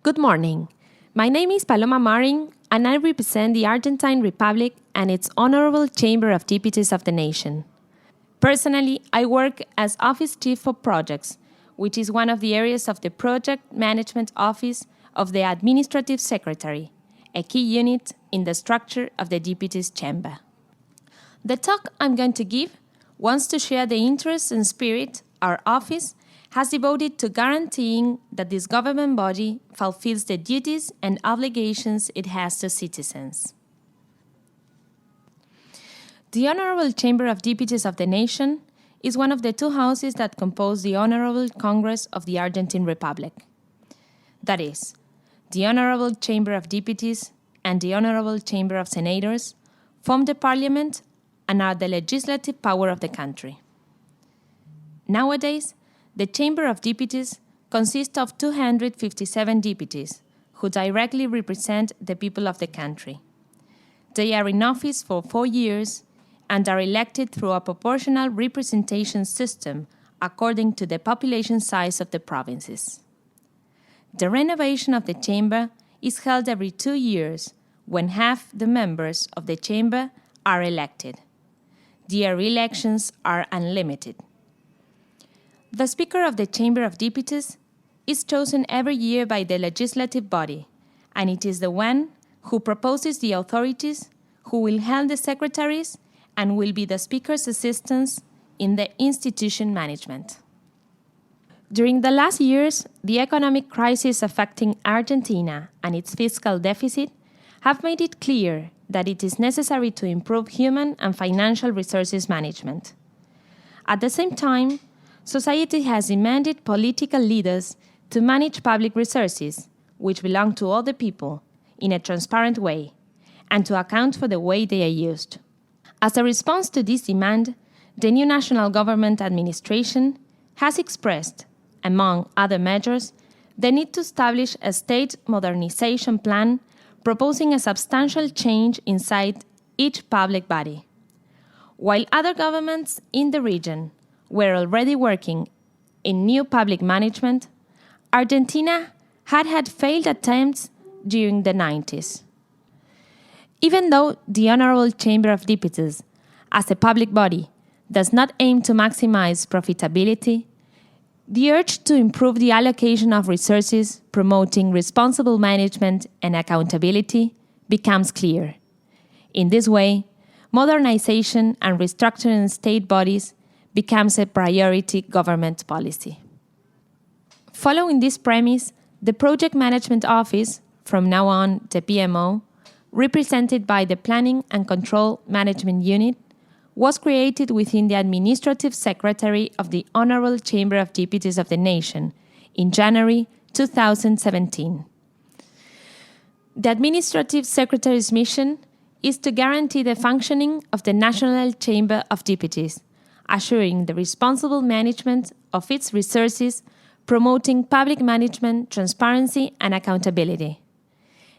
Good morning. My name is Paloma Marin, and I represent the Argentine Republic and its Honorable Chamber of Deputies of the nation. Personally, I work as Office Chief for Projects, which is one of the areas of the Project Management Office of the Administrative Secretary, a key unit in the structure of the Deputies Chamber. The talk I'm going to give wants to share the interest and spirit our office has devoted to guaranteeing that this government body fulfills the duties and obligations it has to citizens. The Honorable Chamber of Deputies of the nation is one of the two houses that compose the Honorable Congress of the Argentine Republic. That is, the Honorable Chamber of Deputies and the Honorable Chamber of Senators form the parliament and are the legislative power of the country. Nowadays, the Chamber of Deputies consists of 257 deputies who directly represent the people of the country. They are in office for 4 years and are elected through a proportional representation system according to the population size of the provinces. The renovation of the Chamber is held every 2 years when half the members of the Chamber are elected. The re-elections are unlimited. The Speaker of the Chamber of Deputies is chosen every year by the legislative body, and it is the one who proposes the authorities, who will hand the secretaries, and will be the Speaker's assistants in the institution management. During the last years, the economic crisis affecting Argentina and its fiscal deficit have made it clear that it is necessary to improve human and financial resources management. At the same time, society has demanded political leaders to manage public resources, which belong to all the people, in a transparent way, and to account for the way they are used. As a response to this demand, the new national government administration has expressed, among other measures, the need to establish a state modernization plan proposing a substantial change inside each public body. While other governments in the region were already working in new public management, Argentina had failed attempts during the 90s. Even though the Honorable Chamber of Deputies, as a public body, does not aim to maximize profitability, the urge to improve the allocation of resources, promoting responsible management and accountability, becomes clear. In this way, modernization and restructuring state bodies becomes a priority government policy. Following this premise, the Project Management Office, from now on the PMO, represented by the Planning and Control Management Unit, was created within the Administrative Secretary of the Honorable Chamber of Deputies of the nation in January 2017. The Administrative Secretary's mission is to guarantee the functioning of the National Chamber of Deputies, assuring the responsible management of its resources, promoting public management, transparency, and accountability.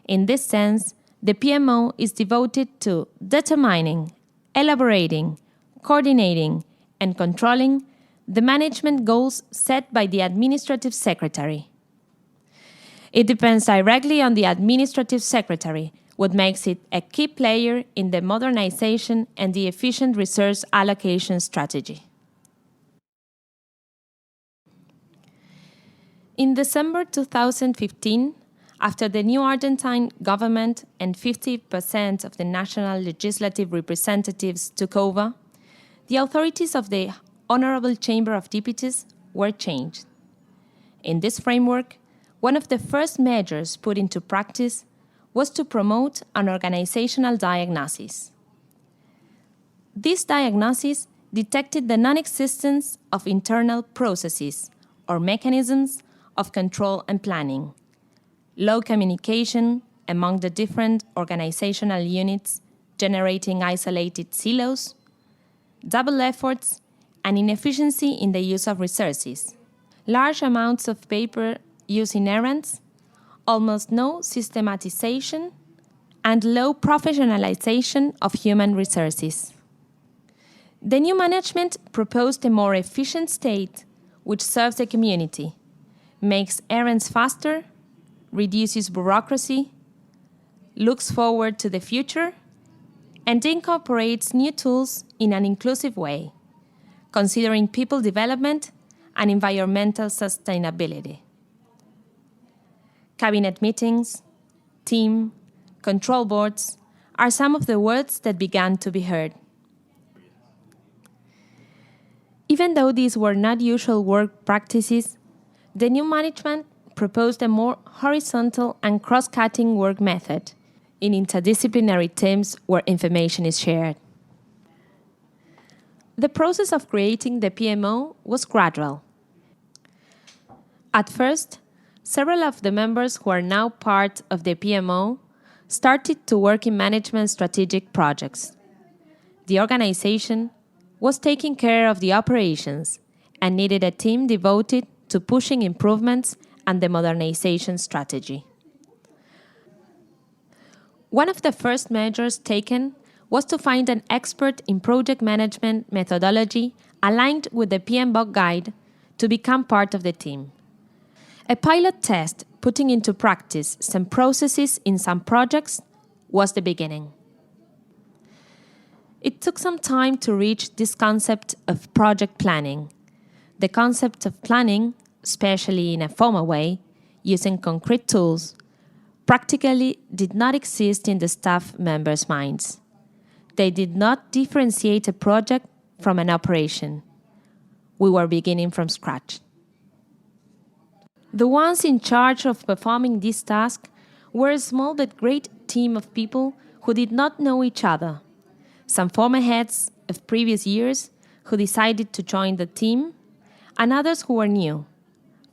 In this sense, the PMO is devoted to determining, elaborating, coordinating, and controlling the management goals set by the Administrative Secretary. It depends directly on the Administrative Secretary, what makes it a key player in the modernization and the efficient resource allocation strategy. In December 2015, after the new Argentine government and 50% of the national legislative representatives took over, the authorities of the Honorable Chamber of Deputies were changed. In this framework, one of the first measures put into practice was to promote an organizational diagnosis. This diagnosis detected the non-existence of internal processes or mechanisms of control and planning, low communication among the different organizational units generating isolated silos, double efforts, and inefficiency in the use of resources, large amounts of paper used in errands, almost no systematization, and low professionalization of human resources. The new management proposed a more efficient state which serves the community, makes errands faster, reduces bureaucracy, looks forward to the future, and incorporates new tools in an inclusive way, considering people development and environmental sustainability. Cabinet meetings, team, control boards are some of the words that began to be heard. Even though these were not usual work practices, the new management proposed a more horizontal and cross-cutting work method in interdisciplinary teams where information is shared. The process of creating the PMO was gradual. At first, several of the members who are now part of the PMO started to work in management strategic projects. The organization was taking care of the operations and needed a team devoted to pushing improvements and the modernization strategy. One of the first measures taken was to find an expert in project management methodology aligned with the PMBOK guide to become part of the team. A pilot test putting into practice some processes in some projects was the beginning. It took some time to reach this concept of project planning. The concept of planning, especially in a formal way, using concrete tools, practically did not exist in the staff members' minds. They did not differentiate a project from an operation. We were beginning from scratch. The ones in charge of performing this task were a small but great team of people who did not know each other. Some former heads of previous years who decided to join the team, and others who were new,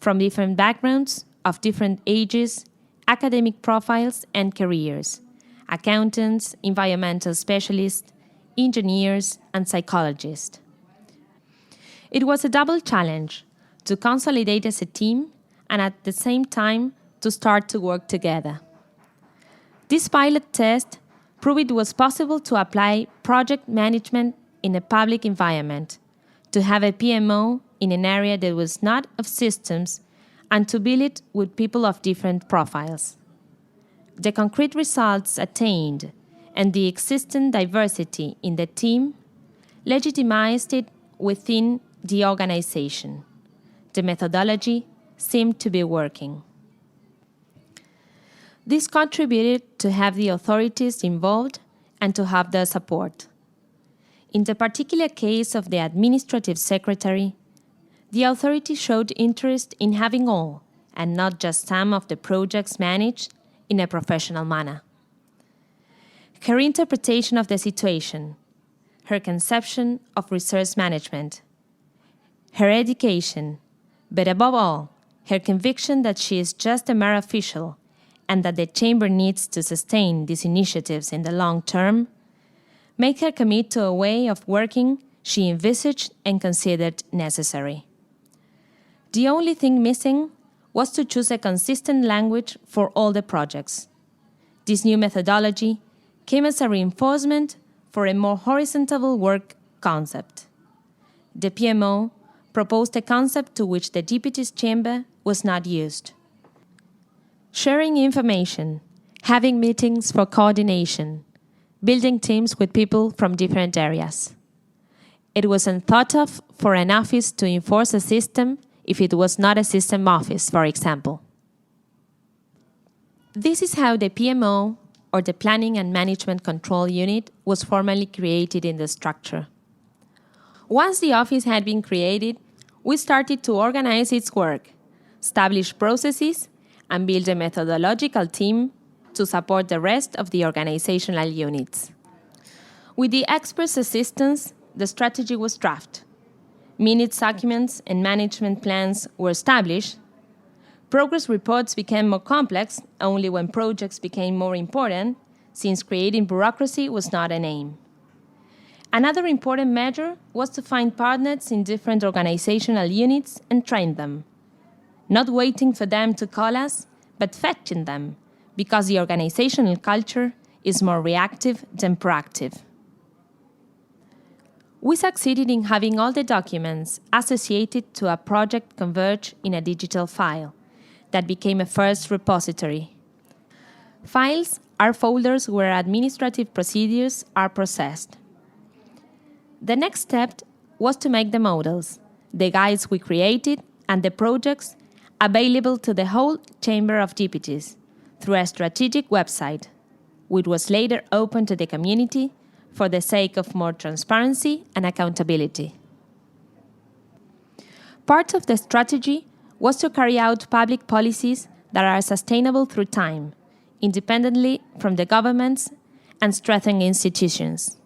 from different backgrounds, of different ages, academic profiles and careers, accountants, environmental specialists, engineers, and psychologists. It was a double challenge to consolidate as a team and at the same time to start to work together. This pilot test proved it was possible to apply project management in a public environment, to have a PMO in an area that was not of systems, and to build it with people of different profiles. The concrete results attained and the existing diversity in the team legitimized it within the organization. The methodology seemed to be working. This contributed to have the authorities involved and to have their support. In the particular case of the administrative secretary, the authority showed interest in having all, and not just some of the projects managed in a professional manner. Her interpretation of the situation, her conception of resource management, her education, but above all, her conviction that she is just a mere official and that the Chamber needs to sustain these initiatives in the long term, made her commit to a way of working she envisaged and considered necessary. The only thing missing was to choose a consistent language for all the projects. This new methodology came as a reinforcement for a more horizontal work concept. The PMO proposed a concept to which the Deputies Chamber was not used. Sharing information, having meetings for coordination, building teams with people from different areas. It was unthought of for an office to enforce a system if it was not a system office, for example. This is how the PMO, or the Planning and Management Control Unit, was formally created in the structure. Once the office had been created, we started to organize its work, establish processes, and build a methodological team to support the rest of the organizational units. With the experts' assistance, the strategy was drafted. Minutes documents and management plans were established. Progress reports became more complex only when projects became more important, since creating bureaucracy was not an aim. Another important measure was to find partners in different organizational units and train them. Not waiting for them to call us, but fetching them, because the organizational culture is more reactive than proactive. We succeeded in having all the documents associated to a project converge in a digital file, that became a first repository. Files are folders where administrative procedures are processed. The next step was to make the models, the guides we created, and the projects available to the whole Chamber of Deputies through a strategic website, which was later open to the community for the sake of more transparency and accountability. Part of the strategy was to carry out public policies that are sustainable through time, independently from the governments and strengthen institutions.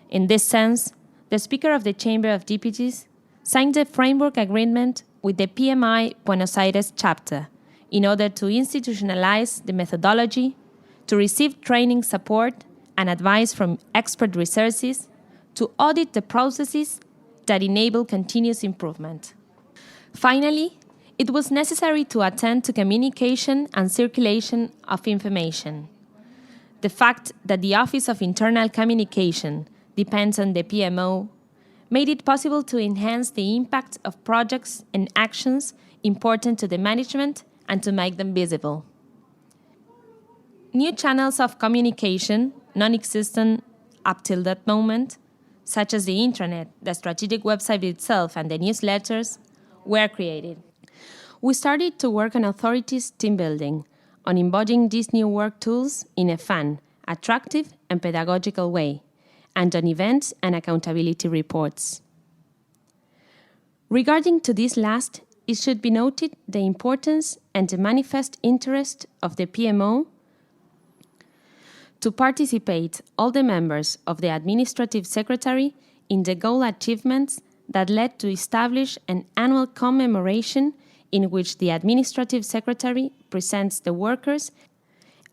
In this sense, the Speaker of the Chamber of Deputies signed a framework agreement with the PMI Buenos Aires chapter in order to institutionalize the methodology, to receive training support and advice from expert resources, to audit the processes that enable continuous improvement. Finally, it was necessary to attend to communication and circulation of information. The fact that the Office of Internal Communication depends on the PMO made it possible to enhance the impact of projects and actions important to the management and to make them visible. New channels of communication, non-existent up till that moment, such as the intranet, the strategic website itself, and the newsletters, were created. We started to work on authorities' team building, on embodying these new work tools in a fun, attractive, and pedagogical way, and on events and accountability reports. Regarding to this last, it should be noted the importance and the manifest interest of the PMO to participate all the members of the Administrative Secretary in the goal achievements that led to establish an annual commemoration in which the Administrative Secretary presents the workers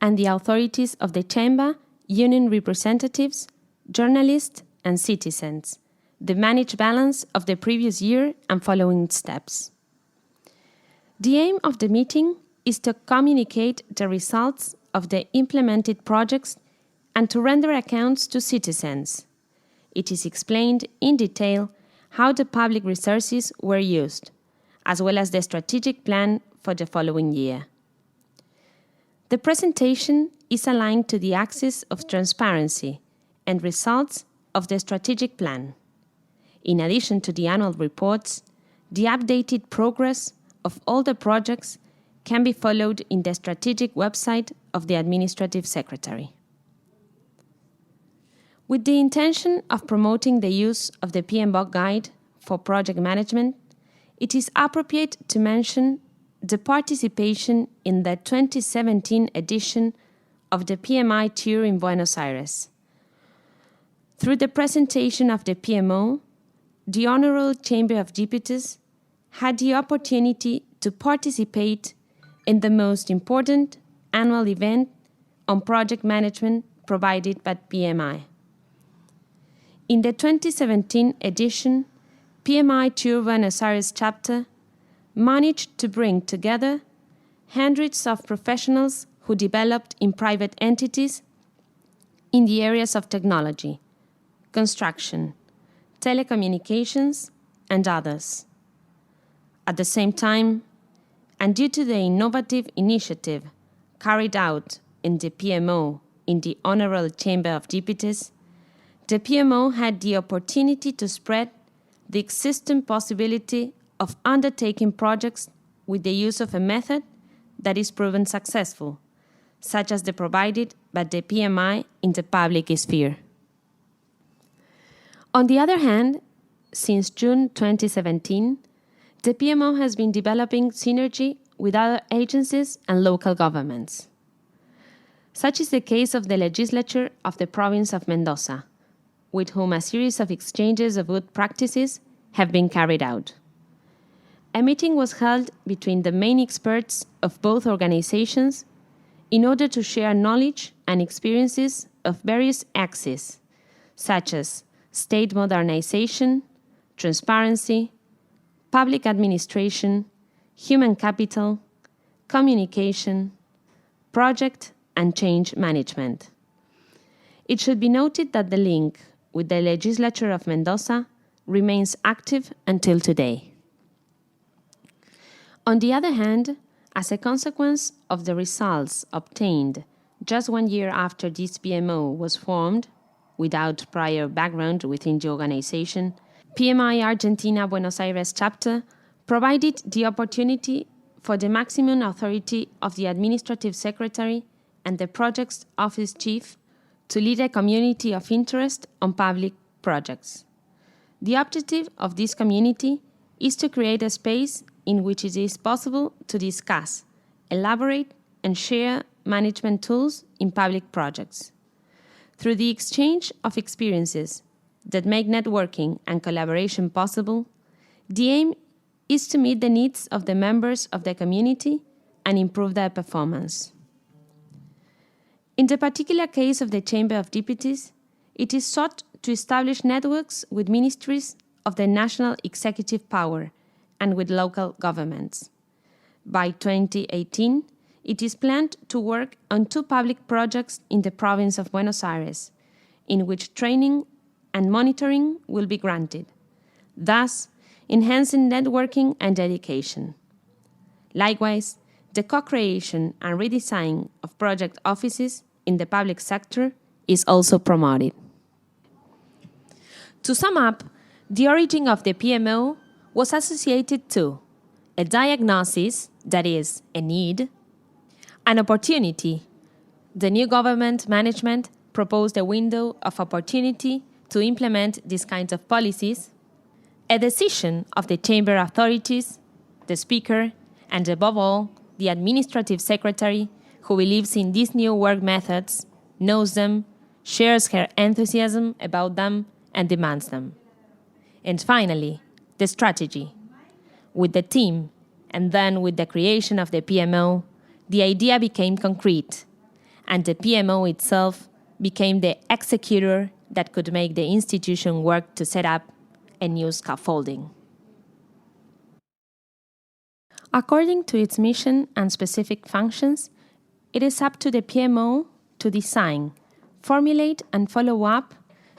and the authorities of the Chamber, union representatives, journalists, and citizens, the managed balance of the previous year and following steps. The aim of the meeting is to communicate the results of the implemented projects and to render accounts to citizens. It is explained in detail how the public resources were used, as well as the strategic plan for the following year. The presentation is aligned to the axis of transparency and results of the strategic plan. In addition to the annual reports, the updated progress of all the projects can be followed in the strategic website of the Administrative Secretary. With the intention of promoting the use of the PMO guide for project management, it is appropriate to mention the participation in the 2017 edition of the PMI tour in Buenos Aires. Through the presentation of the PMO, the Honorable Chamber of Deputies had the opportunity to participate in the most important annual event on project management provided by PMI. In the 2017 edition, PMI Tour Buenos Aires chapter managed to bring together hundreds of professionals who developed in private entities in the areas of technology, construction, telecommunications, and others. At the same time, and due to the innovative initiative carried out in the PMO in the Honorable Chamber of Deputies, the PMO had the opportunity to spread the existing possibility of undertaking projects with the use of a method that is proven successful, such as the provided by the PMI in the public sphere. On the other hand, since June 2017, the PMO has been developing synergy with other agencies and local governments. Such is the case of the legislature of the province of Mendoza, with whom a series of exchanges of good practices have been carried out. A meeting was held between the main experts of both organizations in order to share knowledge and experiences of various axes, such as state modernization, transparency, public administration, human capital, communication, project and change management. It should be noted that the link with the legislature of Mendoza remains active until today. On the other hand, As a consequence of the results obtained just 1 year after this PMO was formed, without prior background within the organization, PMI Argentina Buenos Aires chapter provided the opportunity for the maximum authority of the administrative secretary and the project's office chief to lead a community of interest on public projects. The objective of this community is to create a space in which it is possible to discuss, elaborate, and share management tools in public projects. Through the exchange of experiences that make networking and collaboration possible, the aim is to meet the needs of the members of the community and improve their performance. In the particular case of the Chamber of Deputies, it is sought to establish networks with ministries of the national executive power and with local governments. By 2018, it is planned to work on 2 public projects in the province of Buenos Aires, in which training and monitoring will be granted, thus enhancing networking and dedication. Likewise, the co-creation and redesign of project offices in the public sector is also promoted. To sum up, the origin of the PMO was associated to a diagnosis, that is, a need, an opportunity. The new government management proposed a window of opportunity to implement these kinds of policies, a decision of the chamber authorities, the speaker, and above all, the administrative secretary, who believes in these new work methods, knows them, shares her enthusiasm about them, and demands them. And finally, the strategy. With the team, and then with the creation of the PMO, the idea became concrete, and the PMO itself became the executor that could make the institution work to set up a new scaffolding. According to its mission and specific functions, it is up to the PMO to design, formulate, and follow up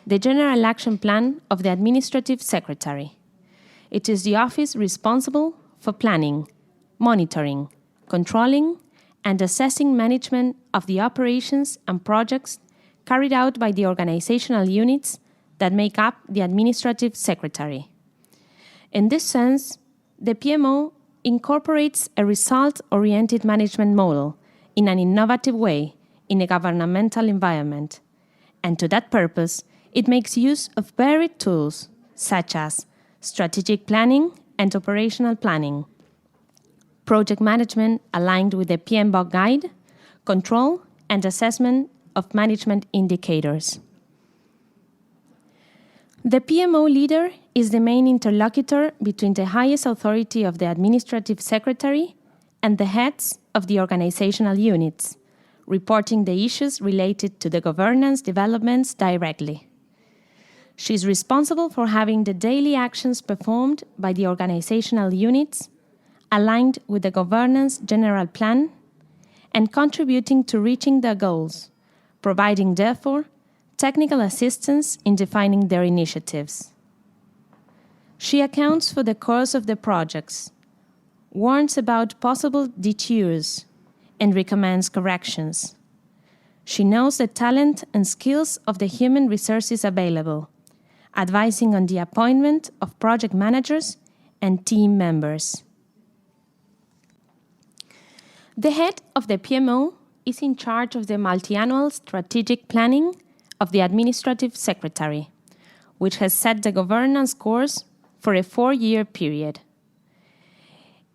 the General Action Plan of the Administrative Secretary. It is the office responsible for planning, monitoring, controlling, and assessing management of the operations and projects carried out by the organizational units that make up the Administrative Secretary. In this sense, the PMO incorporates a result-oriented management model in an innovative way in a governmental environment, and to that purpose, it makes use of varied tools such as strategic planning and operational planning, project management aligned with the PMBOK guide, control and assessment of management indicators. The PMO leader is the main interlocutor between the highest authority of the administrative secretary and the heads of the organizational units, reporting the issues related to the governance developments directly. She is responsible for having the daily actions performed by the organizational units aligned with the governance general plan and contributing to reaching their goals, providing, therefore, technical assistance in defining their initiatives. She accounts for the course of the projects, warns about possible detours, and recommends corrections. She knows the talent and skills of the human resources available, advising on the appointment of project managers and team members. The head of the PMO is in charge of the multi-annual strategic planning of the administrative secretary, which has set the governance course for a 4-year period.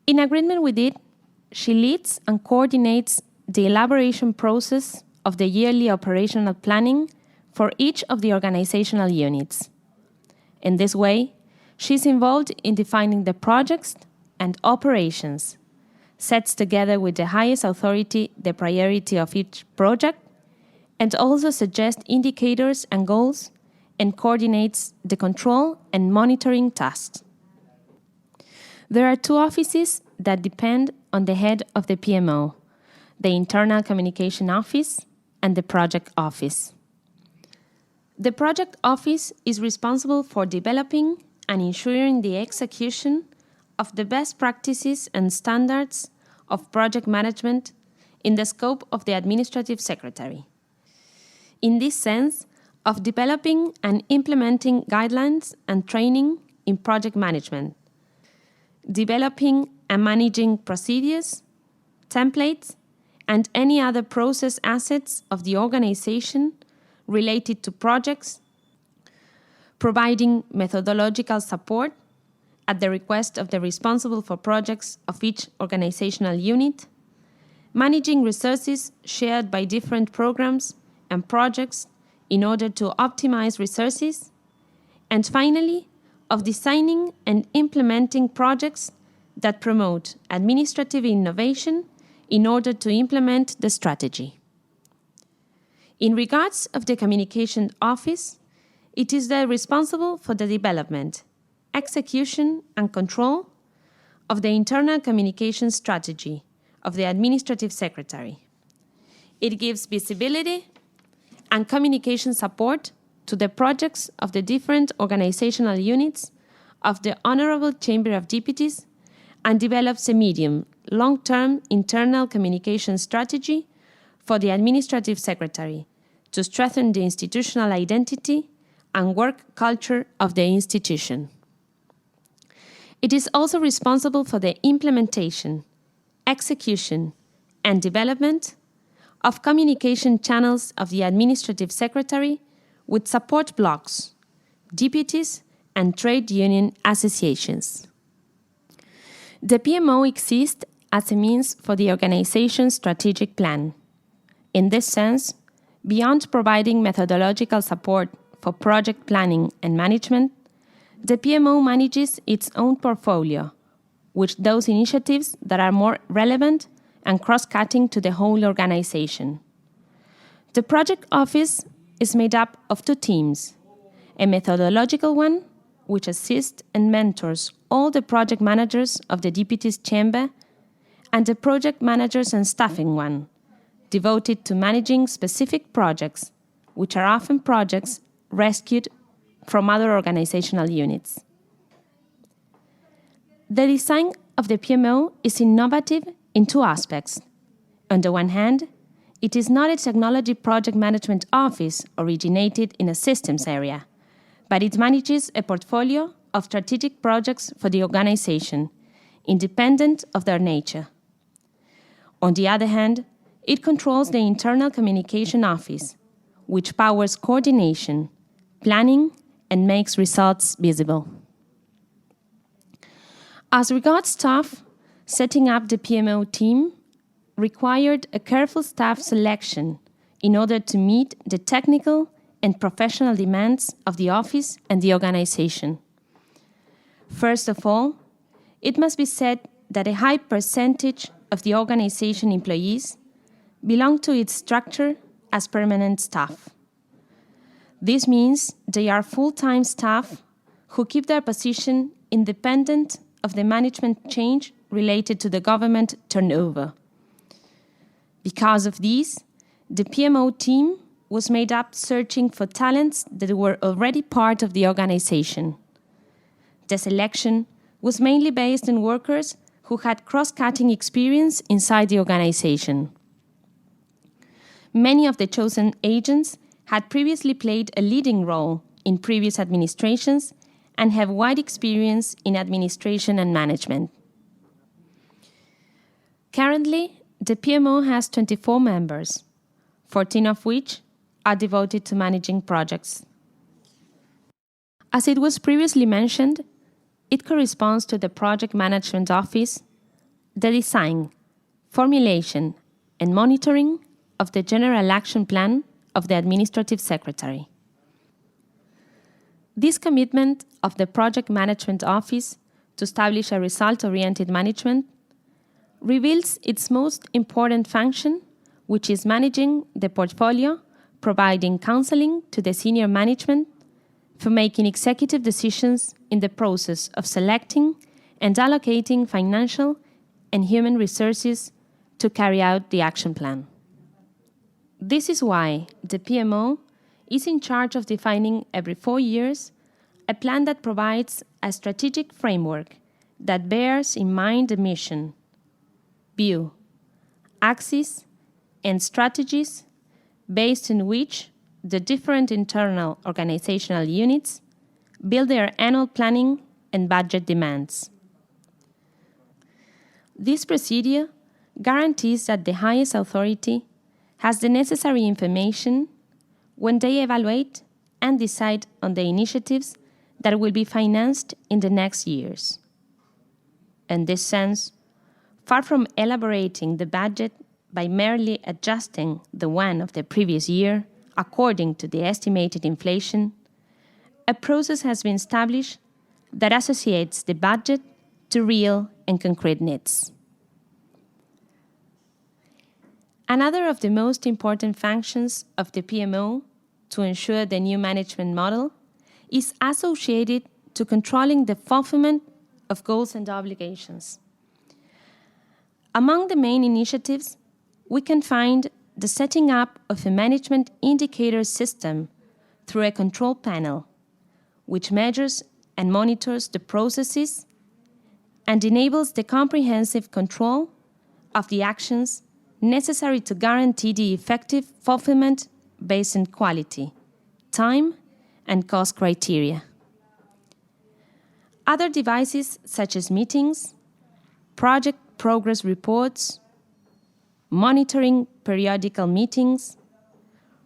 In agreement with it, she leads and coordinates the elaboration process of the yearly operational planning for each of the organizational units. In this way, she is involved in defining the projects and operations, sets together with the highest authority the priority of each project, and also suggests indicators and goals and coordinates the control and monitoring tasks. There are 2 offices that depend on the head of the PMO, the Internal Communication Office and the Project Office. The Project Office is responsible for developing and ensuring the execution of the best practices and standards of project management in the scope of the Administrative Secretary. In this sense, of developing and implementing guidelines and training in project management, developing and managing procedures, templates, and any other process assets of the organization related to projects, providing methodological support at the request of the responsible for projects of each organizational unit, managing resources shared by different programs and projects in order to optimize resources, and finally, of designing and implementing projects that promote administrative innovation in order to implement the strategy. In regards of the Communication Office, it is there responsible for the development, execution, and control of the internal communication strategy of the Administrative Secretary. It gives visibility and communication support to the projects of the different organizational units of the Honorable Chamber of Deputies and develops a medium, long-term internal communication strategy for the Administrative Secretary to strengthen the institutional identity and work culture of the institution. It is also responsible for the implementation, execution, and development of communication channels of the Administrative Secretary with support blocks, deputies, and trade union associations. The PMO exists as a means for the organization's strategic plan. In this sense, beyond providing methodological support for project planning and management, the PMO manages its own portfolio, with those initiatives that are more relevant and cross-cutting to the whole organization. The project office is made up of two teams, a methodological one, which assists and mentors all the project managers of the Deputies Chamber, and a project managers and staffing one, devoted to managing specific projects, which are often projects rescued from other organizational units. The design of the PMO is innovative in two aspects. On the one hand, it is not a technology project management office originated in a systems area, but it manages a portfolio of strategic projects for the organization, independent of their nature. On the other hand, it controls the internal communication office, which powers coordination, planning, and makes results visible. As regards staff, setting up the PMO team required a careful staff selection in order to meet the technical and professional demands of the office and the organization. First of all, it must be said that a high percentage of the organization employees belong to its structure as permanent staff. This means they are full-time staff who keep their position independent of the management change related to the government turnover. Because of this, the PMO team was made up searching for talents that were already part of the organization. The selection was mainly based on workers who had cross-cutting experience inside the organization. Many of the chosen agents had previously played a leading role in previous administrations and have wide experience in administration and management. Currently, the PMO has 24 members, 14 of which are devoted to managing projects. As it was previously mentioned, it corresponds to the Project Management Office, the design, formulation, and monitoring of the General Action Plan of the Administrative Secretary. This commitment of the Project Management Office to establish a result-oriented management reveals its most important function, which is managing the portfolio, providing counseling to the senior management for making executive decisions in the process of selecting and allocating financial and human resources to carry out the action plan. This is why the PMO is in charge of defining every 4 years a plan that provides a strategic framework that bears in mind the mission, view, axes, and strategies based on which the different internal organizational units build their annual planning and budget demands. This procedure guarantees that the highest authority has the necessary information when they evaluate and decide on the initiatives that will be financed in the next years. In this sense, far from elaborating the budget by merely adjusting the one of the previous year according to the estimated inflation, a process has been established that associates the budget to real and concrete needs. Another of the most important functions of the PMO to ensure the new management model is associated to controlling the fulfillment of goals and obligations. Among the main initiatives, we can find the setting up of a management indicator system through a control panel, which measures and monitors the processes and enables the comprehensive control of the actions necessary to guarantee the effective fulfillment based on quality, time, and cost criteria. Other devices such as meetings, project progress reports, monitoring periodical meetings,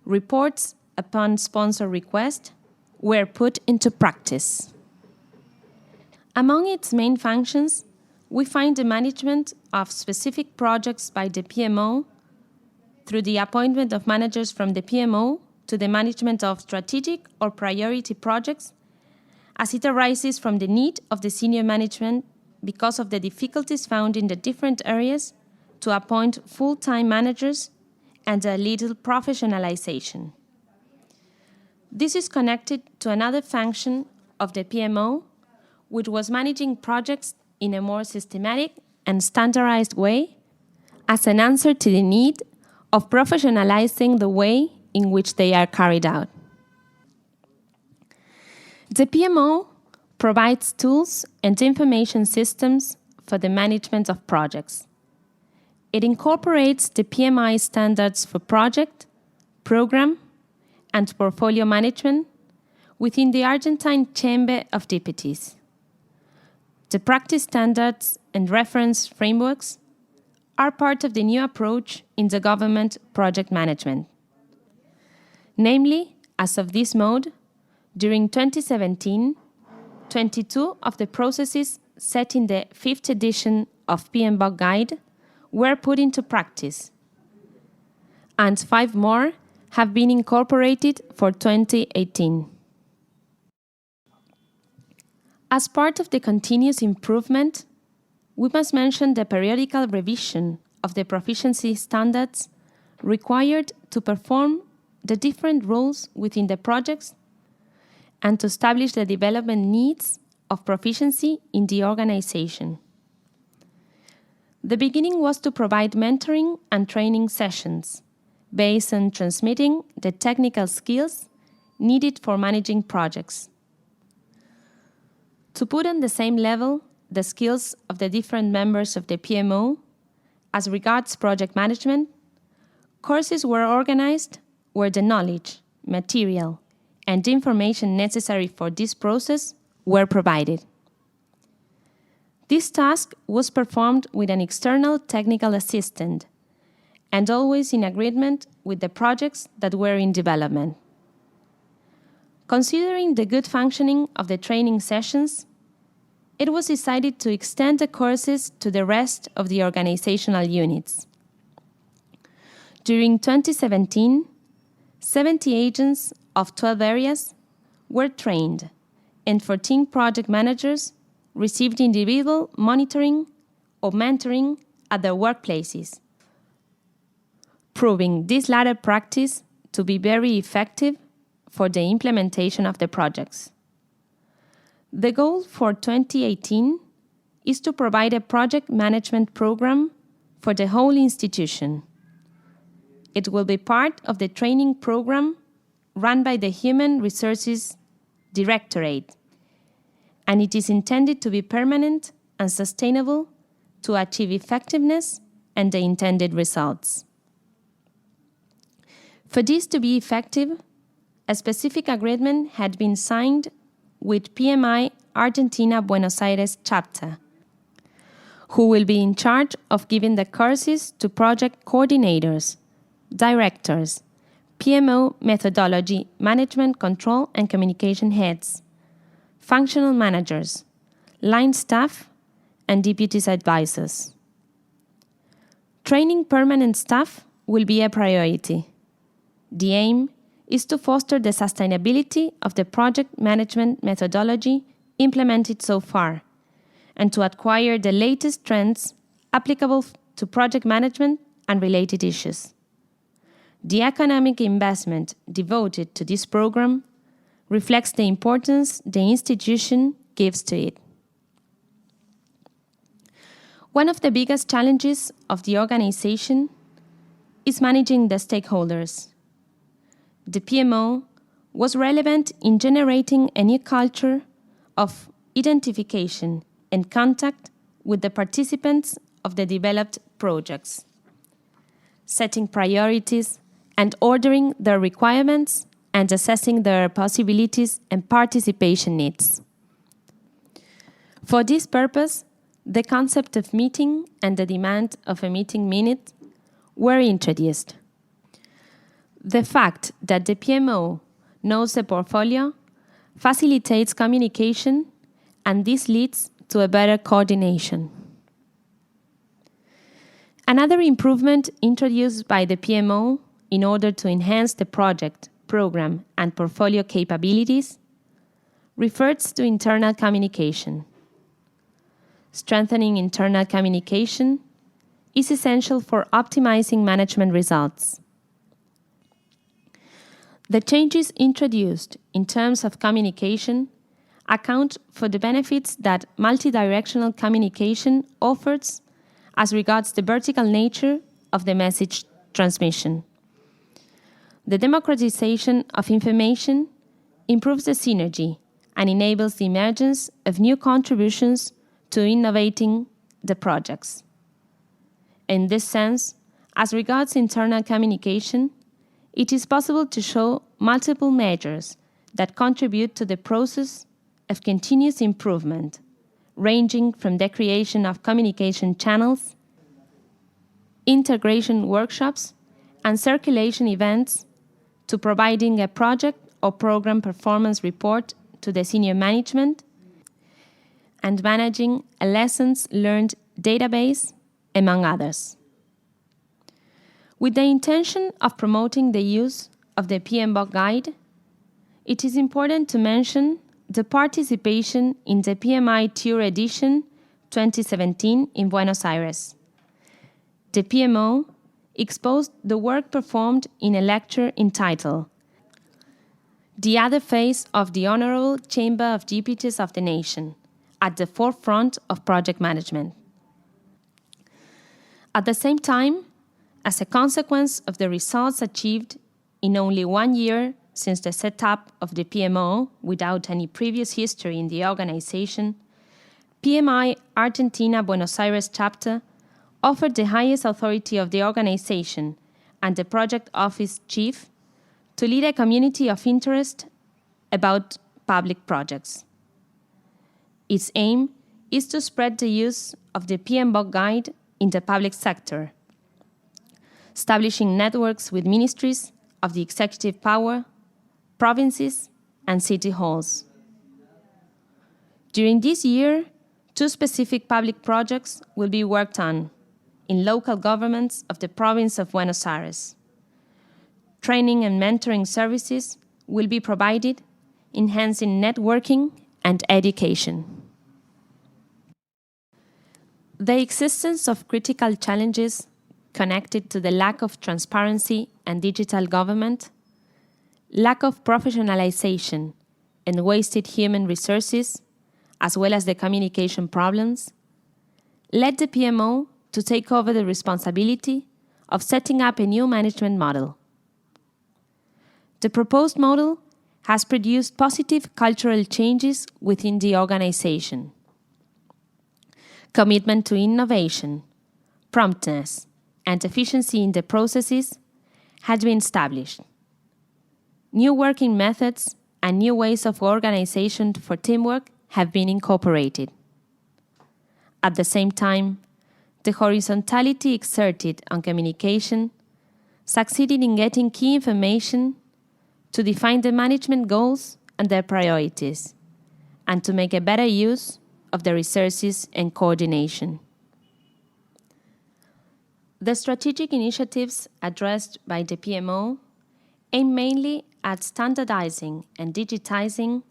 reports upon sponsor request were put into practice. Among its main functions, we find the management of specific projects by the PMO through the appointment of managers from the PMO to the management of strategic or priority projects as it arises from the need of the senior management because of the difficulties found in the different areas to appoint full-time managers and a little professionalization. This is connected to another function of the PMO, which was managing projects in a more systematic and standardized way as an answer to the need of professionalizing the way in which they are carried out. The PMO provides tools and information systems for the management of projects. It incorporates the PMI standards for project, program, and portfolio management within the Argentine Chamber of Deputies. The practice standards and reference frameworks are part of the new approach in the government project management. Namely, as of this mode, during 2017, 22 of the processes set in the 5th edition of PMBOK Guide were put into practice, and 5 more have been incorporated for 2018. As part of the continuous improvement, we must mention the periodical revision of the proficiency standards required to perform the different roles within the projects and to establish the development needs of proficiency in the organization. The beginning was to provide mentoring and training sessions based on transmitting the technical skills needed for managing projects. To put on the same level the skills of the different members of the PMO as regards project management, courses were organized where the knowledge, material, and information necessary for this process were provided. This task was performed with an external technical assistant and always in agreement with the projects that were in development. Considering the good functioning of the training sessions, it was decided to extend the courses to the rest of the organizational units. During 2017, 70 agents of 12 areas were trained, and 14 project managers received individual monitoring or mentoring at their workplaces, proving this latter practice to be very effective for the implementation of the projects. The goal for 2018 is to provide a project management program for the whole institution. It will be part of the training program run by the Human Resources Directorate, and it is intended to be permanent and sustainable to achieve effectiveness and the intended results. For this to be effective, a specific agreement had been signed with PMI Argentina Buenos Aires chapter, who will be in charge of giving the courses to project coordinators, directors, PMO methodology, management, control, and communication heads, functional managers, line staff, and deputies advisors. Training permanent staff will be a priority. The aim is to foster the sustainability of the project management methodology implemented so far, and to acquire the latest trends applicable to project management and related issues. The economic investment devoted to this program reflects the importance the institution gives to it. One of the biggest challenges of the organization is managing the stakeholders. The PMO was relevant in generating a new culture of identification and contact with the participants of the developed projects, setting priorities and ordering their requirements and assessing their possibilities and participation needs. For this purpose, the concept of meeting and the demand of a meeting minute were introduced. The fact that the PMO knows the portfolio facilitates communication, and this leads to a better coordination. Another improvement introduced by the PMO in order to enhance the project, program, and portfolio capabilities refers to internal communication. Strengthening internal communication is essential for optimizing management results. The changes introduced in terms of communication account for the benefits that multidirectional communication offers as regards the vertical nature of the message transmission. The democratization of information improves the synergy and enables the emergence of new contributions to innovating the projects. In this sense, as regards internal communication, it is possible to show multiple measures that contribute to the process of continuous improvement, ranging from the creation of communication channels, integration workshops, and circulation events, to providing a project or program performance report to the senior management, and managing a lessons learned database, among others. With the intention of promoting the use of the PMBOK guide, it is important to mention the participation in the PMI Tour Edition 2017 in Buenos Aires. The PMO exposed the work performed in a lecture entitled "The Other Face of the Honorable Chamber of Deputies of the Nation, at the Forefront of Project Management." At the same time, as a consequence of the results achieved in only 1 year since the setup of the PMO without any previous history in the organization, PMI Argentina Buenos Aires chapter offered the highest authority of the organization and the project office chief to lead a community of interest about public projects. Its aim is to spread the use of the PMBOK guide in the public sector, establishing networks with ministries of the executive power, provinces, and city halls. During this year, 2 specific public projects will be worked on in local governments of the province of Buenos Aires. Training and mentoring services will be provided, enhancing networking and education. The existence of critical challenges connected to the lack of transparency and digital government, lack of professionalization, and wasted human resources, as well as the communication problems, led the PMO to take over the responsibility of setting up a new management model. The proposed model has produced positive cultural changes within the organization. Commitment to innovation, promptness, and efficiency in the processes had been established. New working methods and new ways of organization for teamwork have been incorporated. At the same time, the horizontality exerted on communication succeeded in getting key information to define the management goals and their priorities, and to make a better use of the resources and coordination. The strategic initiatives addressed by the PMO aim mainly at standardizing and digitizing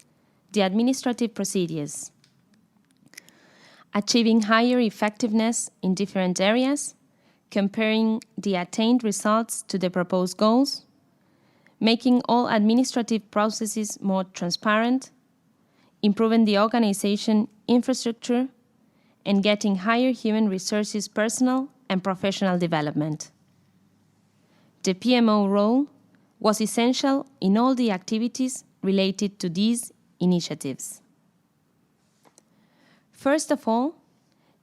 the administrative procedures, achieving higher effectiveness in different areas, comparing the attained results to the proposed goals, making all administrative processes more transparent, improving the organization infrastructure, and getting higher human resources personnel and professional development. The PMO role was essential in all the activities related to these initiatives. First of all,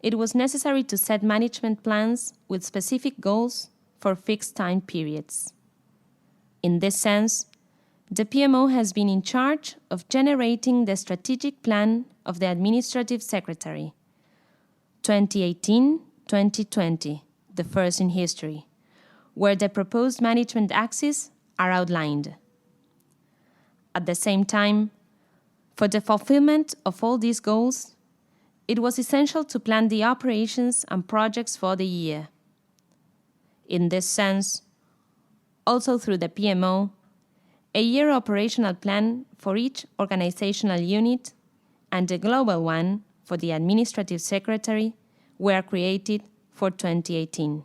it was necessary to set management plans with specific goals for fixed time periods. In this sense, the PMO has been in charge of generating the strategic plan of the Administrative Secretary, 2018-2020, the first in history, where the proposed management axes are outlined. At the same time, for the fulfillment of all these goals, it was essential to plan the operations and projects for the year. In this sense, also through the PMO, a year operational plan for each organizational unit and a global one for the Administrative Secretary were created for 2018.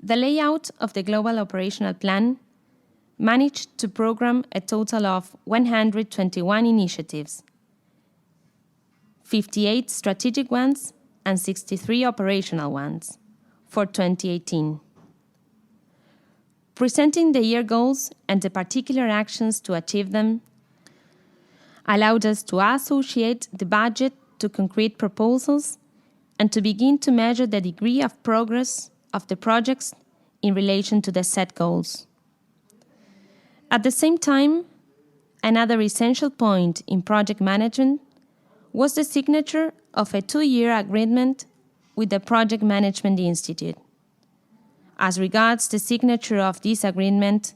The layout of the global operational plan managed to program a total of 121 initiatives, 58 strategic ones and 63 operational ones for 2018. Presenting the year goals and the particular actions to achieve them allowed us to associate the budget to concrete proposals and to begin to measure the degree of progress of the projects in relation to the set goals. At the same time, another essential point in project management was the signature of a 2-year agreement with the Project Management Institute. As regards the signature of this agreement,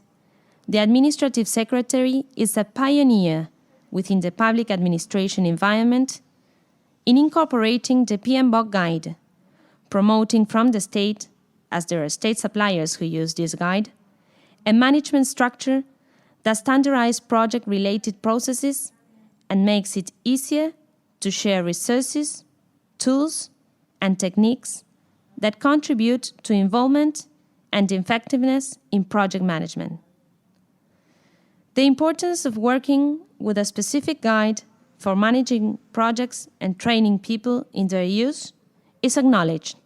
the Administrative Secretary is a pioneer within the public administration environment in incorporating the PMBOK guide, promoting from the state, as there are state suppliers who use this guide, a management structure that standardizes project-related processes and makes it easier to share resources, tools, and techniques that contribute to involvement and effectiveness in project management. The importance of working with a specific guide for managing projects and training people in their use is acknowledged.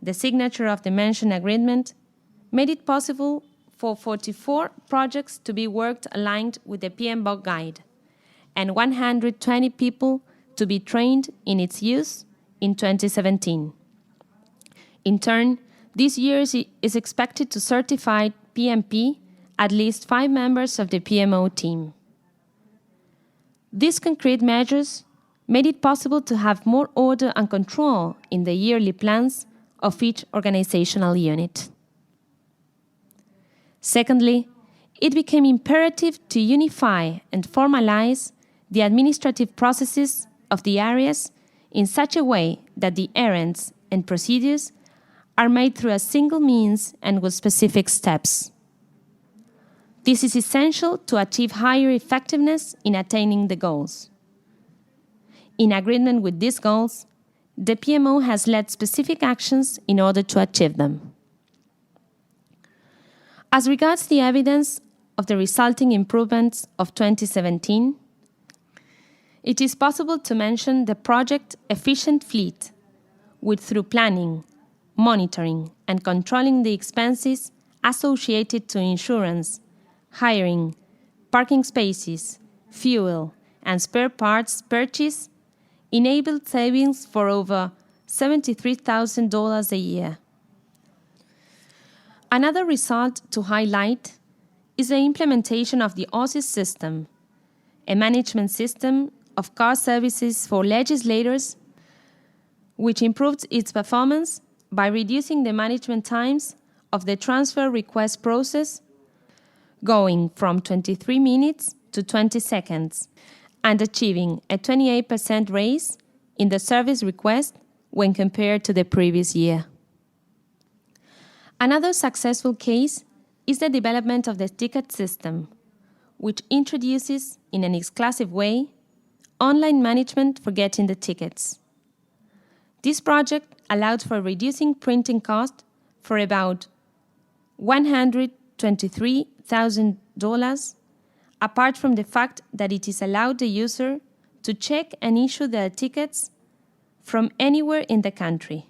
The signature of the mentioned agreement made it possible for 44 projects to be worked aligned with the PMBOK guide and 120 people to be trained in its use in 2017. In turn, this year is expected to certify PMP at least 5 members of the PMO team. These concrete measures made it possible to have more order and control in the yearly plans of each organizational unit. Secondly, it became imperative to unify and formalize the administrative processes of the areas in such a way that the errands and procedures are made through a single means and with specific steps. This is essential to achieve higher effectiveness in attaining the goals. In agreement with these goals, the PMO has led specific actions in order to achieve them. As regards the evidence of the resulting improvements of 2017, it is possible to mention the project Efficient Fleet, which through planning, monitoring, and controlling the expenses associated to insurance, hiring, parking spaces, fuel, and spare parts purchase, enabled savings for over $73,000 a year. Another result to highlight is the implementation of the OSIS system, a management system of car services for legislators, which improved its performance by reducing the management times of the transfer request process, going from 23 minutes to 20 seconds, and achieving a 28% raise in the service request when compared to the previous year. Another successful case is the development of the ticket system, which introduces, in an exclusive way, online management for getting the tickets. This project allowed for reducing printing cost for about $123,000, apart from the fact that it is allowed the user to check and issue their tickets from anywhere in the country.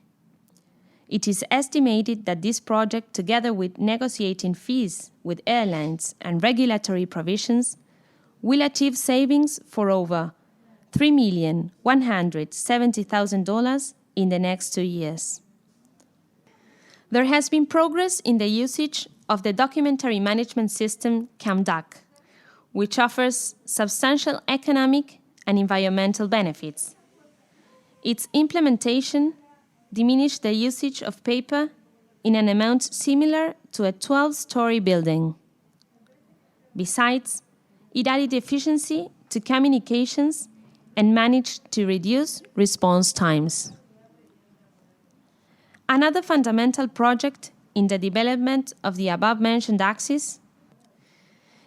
It is estimated that this project, together with negotiating fees with airlines and regulatory provisions, will achieve savings for over $3,170,000 in the next 2 years. There has been progress in the usage of the documentary management system COMDOG, which offers substantial economic and environmental benefits. Its implementation diminished the usage of paper in an amount similar to a 12-story building. Besides, it added efficiency to communications and managed to reduce response times. Another fundamental project in the development of the above-mentioned axis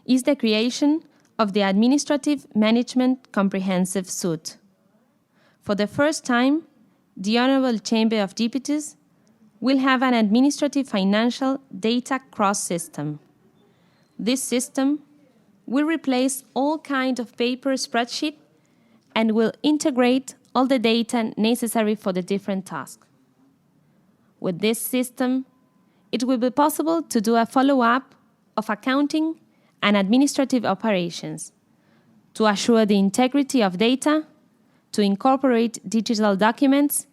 is the creation of the Administrative Management Comprehensive Suite. For the first time, the Honorable Chamber of Deputies will have an administrative financial data cross-system. This system will replace all kinds of paper spreadsheet and will integrate all the data necessary for the different tasks. With this system, it will be possible to do a follow-up of accounting and administrative operations, to assure the integrity of data, to incorporate digital documents,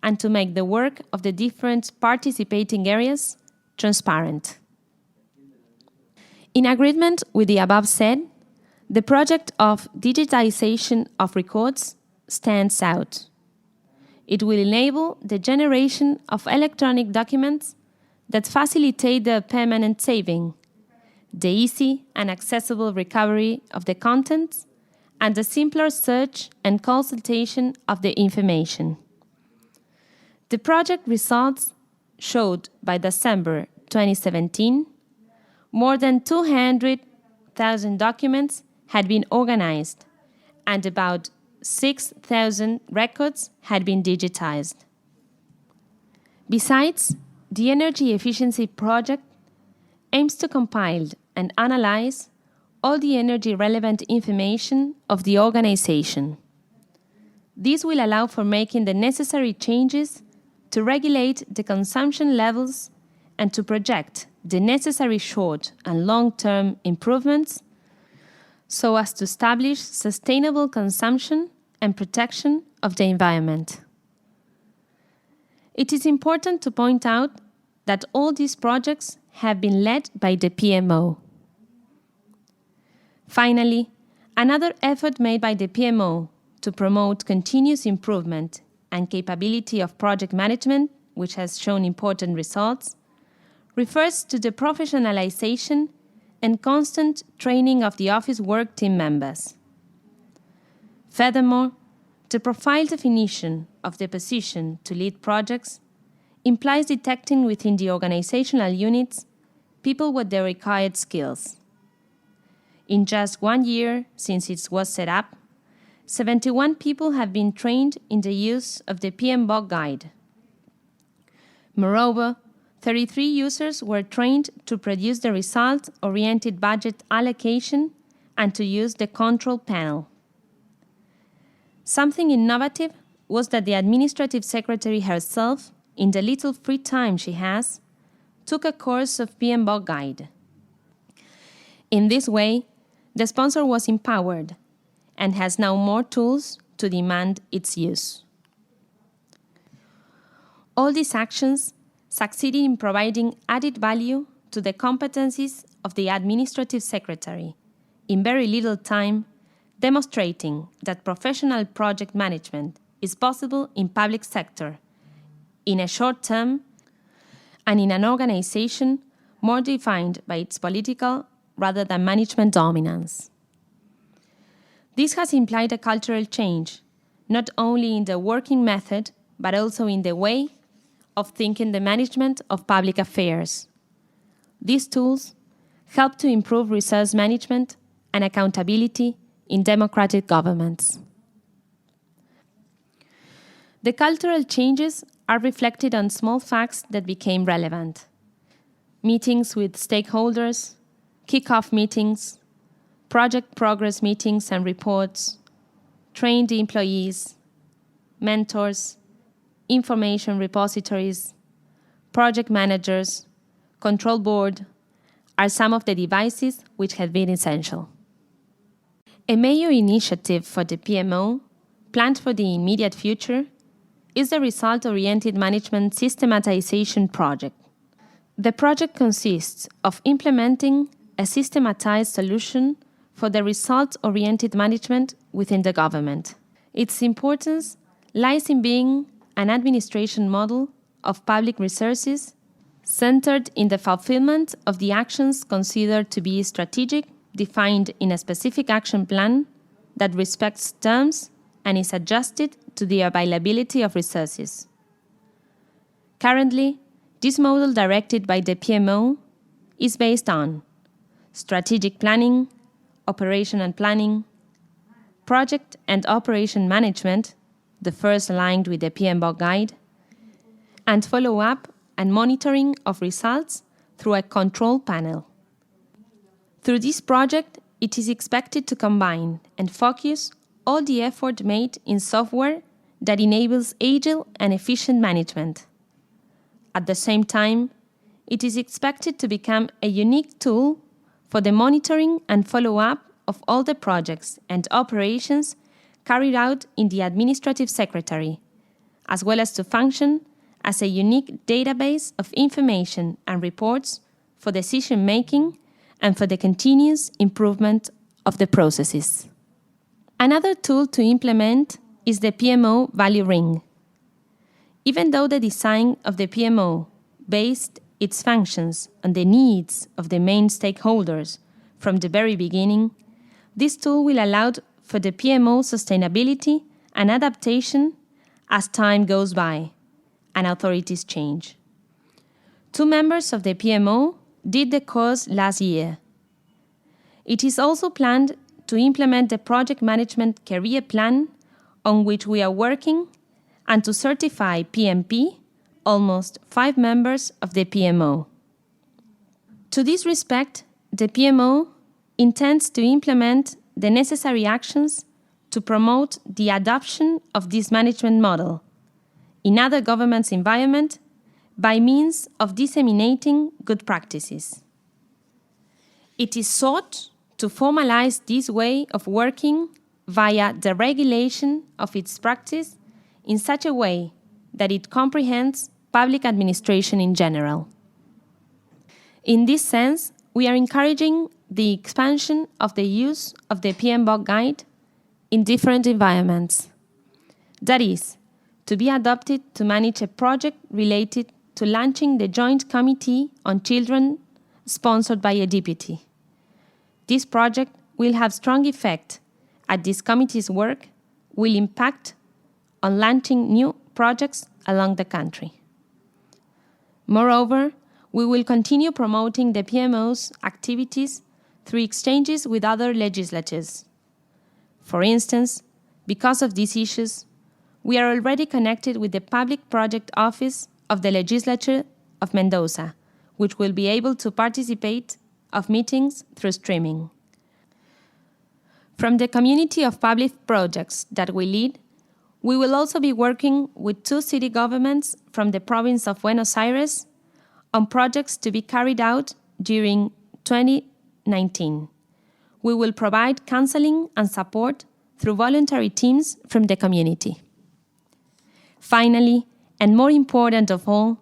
and to make the work of the different participating areas transparent. In agreement with the above said, the project of digitization of records stands out. It will enable the generation of electronic documents that facilitate the permanent saving, the easy and accessible recovery of the contents, and the simpler search and consultation of the information. The project results showed by December 2017, more than 200,000 documents had been organized, and about 6,000 records had been digitized. Besides, the Energy Efficiency Project aims to compile and analyze all the energy-relevant information of the organization. This will allow for making the necessary changes to regulate the consumption levels and to project the necessary short and long-term improvements so as to establish sustainable consumption and protection of the environment. It is important to point out that all these projects have been led by the PMO. Finally, another effort made by the PMO to promote continuous improvement and capability of project management, which has shown important results, refers to the professionalization and constant training of the office work team members. Furthermore, the profile definition of the position to lead projects implies detecting within the organizational units people with the required skills. In just 1 year since it was set up, 71 people have been trained in the use of the PMO guide. Moreover, 33 users were trained to produce the result-oriented budget allocation and to use the control panel. Something innovative was that the administrative secretary herself, in the little free time she has, took a course of PMO guide. In this way, the sponsor was empowered and has now more tools to demand its use. All these actions succeeded in providing added value to the competencies of the administrative secretary in very little time, demonstrating that professional project management is possible in public sector in a short term and in an organization more defined by its political rather than management dominance. This has implied a cultural change, not only in the working method, but also in the way of thinking the management of public affairs. These tools help to improve resource management and accountability in democratic governments. The cultural changes are reflected on small facts that became relevant. Meetings with stakeholders, kick-off meetings, project progress meetings and reports, trained employees, mentors, information repositories, project managers, control board are some of the devices which have been essential. A major initiative for the PMO, planned for the immediate future, is the Result-Oriented Management Systematization Project. The project consists of implementing a systematized solution for the result-oriented management within the government. Its importance lies in being an administration model of public resources centered in the fulfillment of the actions considered to be strategic, defined in a specific action plan that respects terms and is adjusted to the availability of resources. Currently, this model directed by the PMO is based on strategic planning, operational planning, project and operation management, the first aligned with the PMO guide, and follow-up and monitoring of results through a control panel. Through this project, it is expected to combine and focus all the effort made in software that enables agile and efficient management. At the same time, it is expected to become a unique tool for the monitoring and follow-up of all the projects and operations carried out in the administrative secretary, as well as to function as a unique database of information and reports for decision-making and for the continuous improvement of the processes. Another tool to implement is the PMO Value Ring. Even though the design of the PMO based its functions on the needs of the main stakeholders from the very beginning, this tool will allow for the PMO sustainability and adaptation as time goes by and authorities change. 2 members of the PMO did the course last year. It is also planned to implement the project management career plan on which we are working and to certify PMP almost 5 members of the PMO. To this respect, the PMO intends to implement the necessary actions to promote the adoption of this management model in other governments' environment by means of disseminating good practices. It is sought to formalize this way of working via the regulation of its practice in such a way that it comprehends public administration in general. In this sense, we are encouraging the expansion of the use of the PMBOK guide in different environments. That is, to be adopted to manage a project related to launching the Joint Committee on Children sponsored by a deputy. This project will have strong effect as this committee's work will impact on launching new projects along the country. Moreover, we will continue promoting the PMO's activities through exchanges with other legislatures. For instance, because of these issues, we are already connected with the Public Project Office of the Legislature of Mendoza, which will be able to participate of meetings through streaming. From the community of public projects that we lead, we will also be working with 2 city governments from the province of Buenos Aires on projects to be carried out during 2019. We will provide counseling and support through voluntary teams from the community. Finally, and more important of all,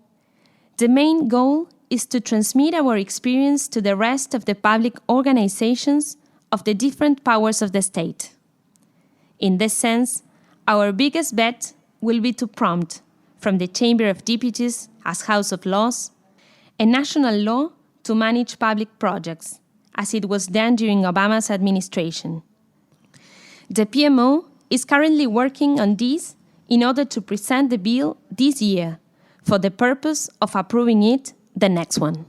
the main goal is to transmit our experience to the rest of the public organizations of the different powers of the state. In this sense, our biggest bet will be to prompt, from the Chamber of Deputies as House of Laws, a national law to manage public projects, as it was done during Obama's administration. The PMO is currently working on this in order to present the bill this year for the purpose of approving it the next one.